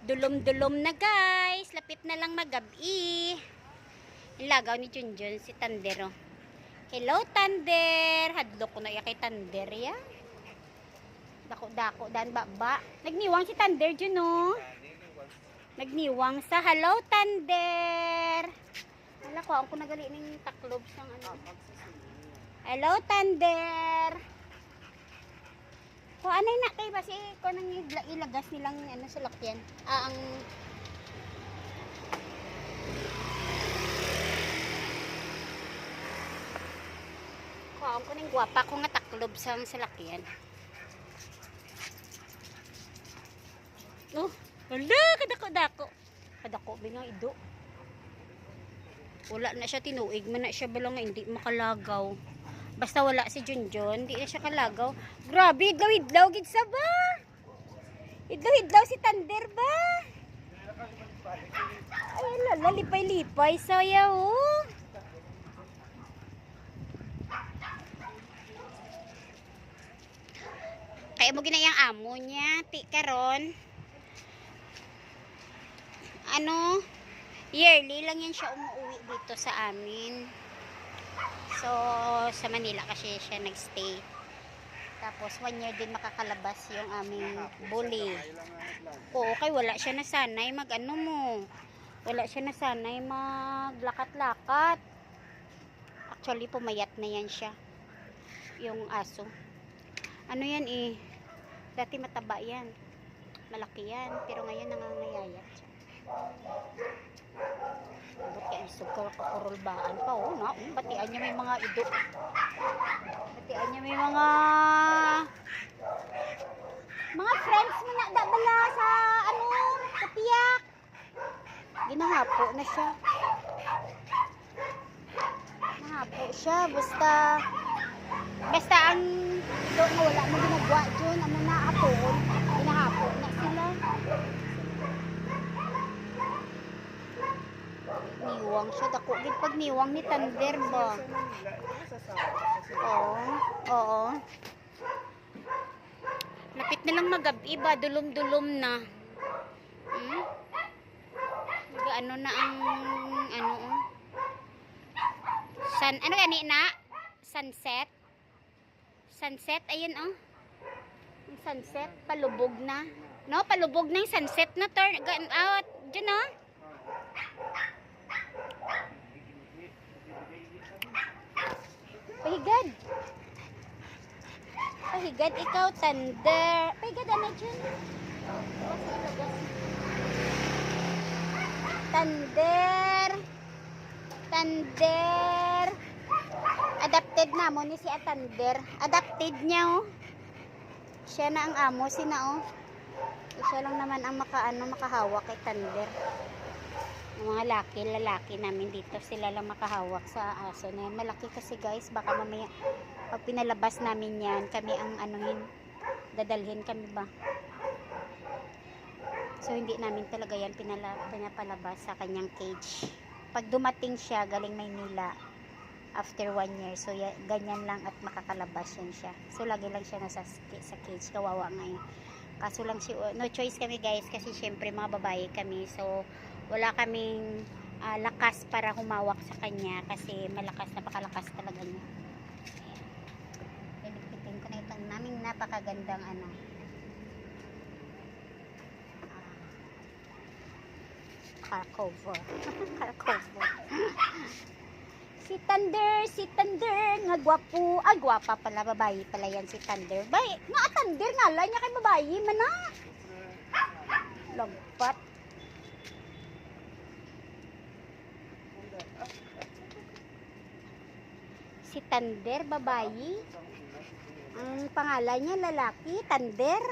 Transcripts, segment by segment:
Dulom-dulom na guys. Lapit na lang magabi. Ilagaw ni Junjun si Thunder. Oh. Hello Thunder. Hadlok ko na iya kay Thunder ya. Dako-dako dan baba. Nagniwang si Thunder Jun oh. Nagniwang sa hello Thunder. Wala ko ako nagali ning taklob sang ano. Hello Thunder. Ko anay na kay basi ko nang ilagas nilang ano sa lakyan. Ang Kuhaan ko ning gwapa ko nga taklob sang salakyan. Oh, wala kadako-dako. Kadako binang ido. Wala na siya tinuig man na siya bala nga hindi makalagaw. Basta wala si Junjun, hindi na siya kalagaw. Grabe, idlaw-idlaw gid sa ba? Idlaw-idlaw si Thunder ba? Ay, lala, lipay-lipay sayaw. Oh. Kaya mo ginayang amo niya, ti karon. Ano? Yearly lang yan siya umuwi dito sa amin. So, sa Manila kasi siya nagstay. Tapos, 1 year din makakalabas yung aming bully. Oo, kay wala siya nasanay mag-ano mo. Wala siya nasanay maglakat-lakat. Actually, pumayat na yan siya. Yung aso. Ano yan eh. Dati mataba yan. Malaki yan. Pero ngayon nangangayayat siya. Abot kaya isugkar kakurulbaan pa oh na. Batian niya may mga ido. Batian niya may mga friends mo na dabala sa ano, sa piyak. Ginahapo na siya. Nahapo siya basta ang ido nga wala mo ginagawa dyan, ano na apon. Ginahapo na sila. Niwang siya. Dako gid pag niwang ni Thunder ba? Oo. Lapit na lang magabi ba? Dulom-dulom na. Ano na ang ano ano gani na? Sunset. Sunset ayun oh. Yung sunset palubog na. No, palubog na yung sunset na turn out. Diyan oh. Pahigad. Pahigad ikaw, Thunder. Pahigad, ano dyan? Thunder. Thunder. Adapted na mo ni si Thunder. Adapted niya, oh. Siya na ang amo, sina, oh. Siya lang naman ang makahawak kay Thunder. Yung mga lalaki namin dito, sila lang makahawak sa aso na yan. Malaki kasi guys, baka mamaya pag pinalabas namin yan, kami ang dadalhin kami ba. So hindi namin talaga yan pinapalabas sa kanyang cage. Pag dumating siya galing Maynila after 1 year, so ganyan lang at makakalabas yan siya. So lagi lang siya nasa sa cage, kawawa ngayon. Kaso lang no choice kami guys kasi syempre mga babae kami, so wala kaming lakas para humawak sa kanya kasi napakalakas talaga niya. Ayan. Piligpitin ko na itong naming napakagandang car cover. Car cover. Si Thunder, nga gwapo. Gwapa pala, babae pala yan si Thunder. Thunder nga lang niya kay babae man na. Lagpat. Si Thunder, babae. Ang pangalan niya, lalaki, Thunder.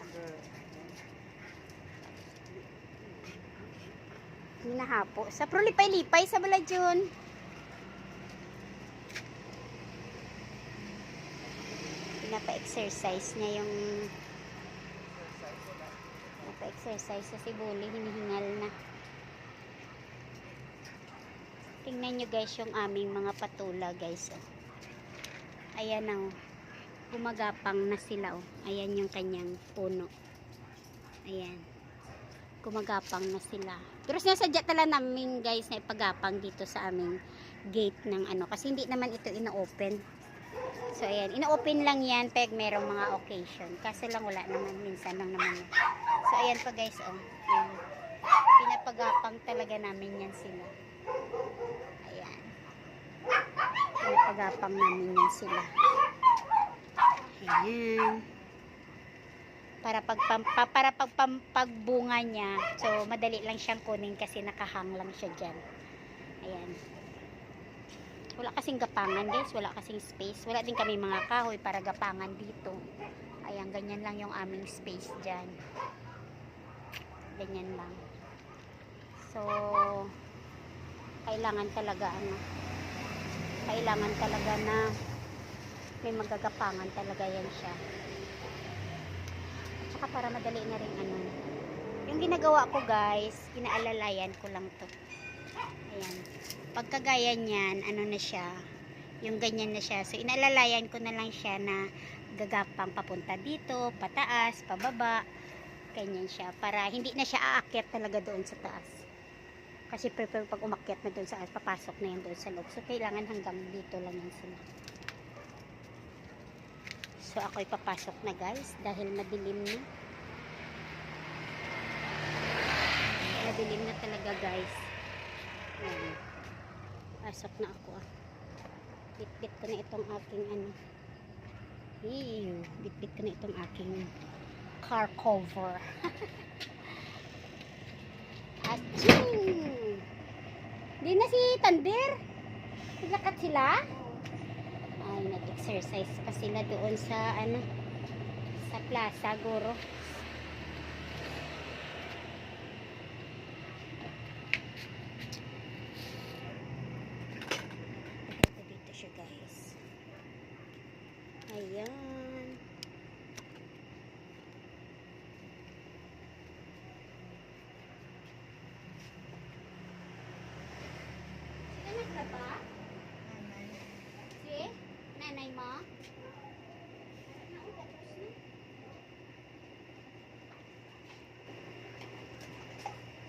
Hinahapo. Sa prolipay-lipay sa Baladyon. Pinapa-exercise niya yung pinapa-exercise sa sibuli, hinihingal na. Tingnan nyo guys yung aming mga patula guys. Oh. Ayan na oh. Gumagapang na sila oh. Ayan yung kanyang puno. Ayan. gumagapang na sila. Pero sinasadya talaga namin guys na ipagapang dito sa aming gate ng ano. Kasi hindi naman ito ina-open. So ayan, ina-open lang yan pag merong mga occasion. Kaso lang wala naman, minsan lang naman yan. So ayan pa guys, oh. Ayan. Pinapagapang talaga namin yan sila. Ayan. Pinapagapang namin yan sila. Ayan. Para pagbunga niya, so madali lang siyang kunin kasi nakahang lang siya dyan. Ayan. Wala kasing gapangan guys, wala kasing space. Wala din kami mga kahoy para gapangan dito. Ayan, ganyan lang yung aming space dyan. Ganyan lang. So, kailangan talaga na may magagapangan talaga yan siya. Saka para madali na rin yung ginagawa ko guys, inaalalayan ko lang to. Ayan, pagkagaya niyan, na siya, yung ganyan na siya, so inaalalayan ko na lang siya na gagapang papunta dito, pataas, pababa, ganyan siya, para hindi na siya aakyat talaga doon sa taas, kasi prefer pag umakyat na doon sa taas, papasok na yan doon sa loob, so kailangan hanggang dito lang yan sila. So ako'y papasok na guys dahil madilim na. Madilim na talaga guys. Ayan. Pasok na ako Bitbit ko na itong aking bitbit ko na itong aking car cover. Aching! Di na si Thunder? Naglakat sila? Ay, nag-exercise pa sila doon sa sa plaza, guro. Dito siya guys. Ayan. Sila naglaba? Si? Nanay mo?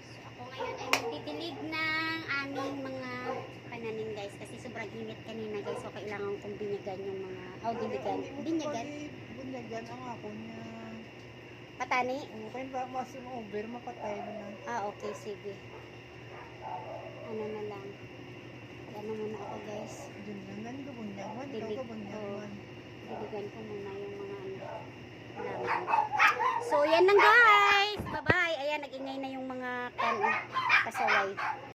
So ako ngayon ay magdidilig ng aming mga pananim guys kasi sobrang init kanina guys, so kailangan kong binyagan yung mga binyagan Bunyagan ang ako niya. patani. Okay ba masim over mapatay mo na. Okay, sige, na lang, ano muna ako guys, Bunyagan ka bunyagan, ikaw Dilig- ka bunyagan. diligan ko muna yung mga halaman. So yan lang guys, bye bye. Ayan, nag-ingay na yung mga pasaway.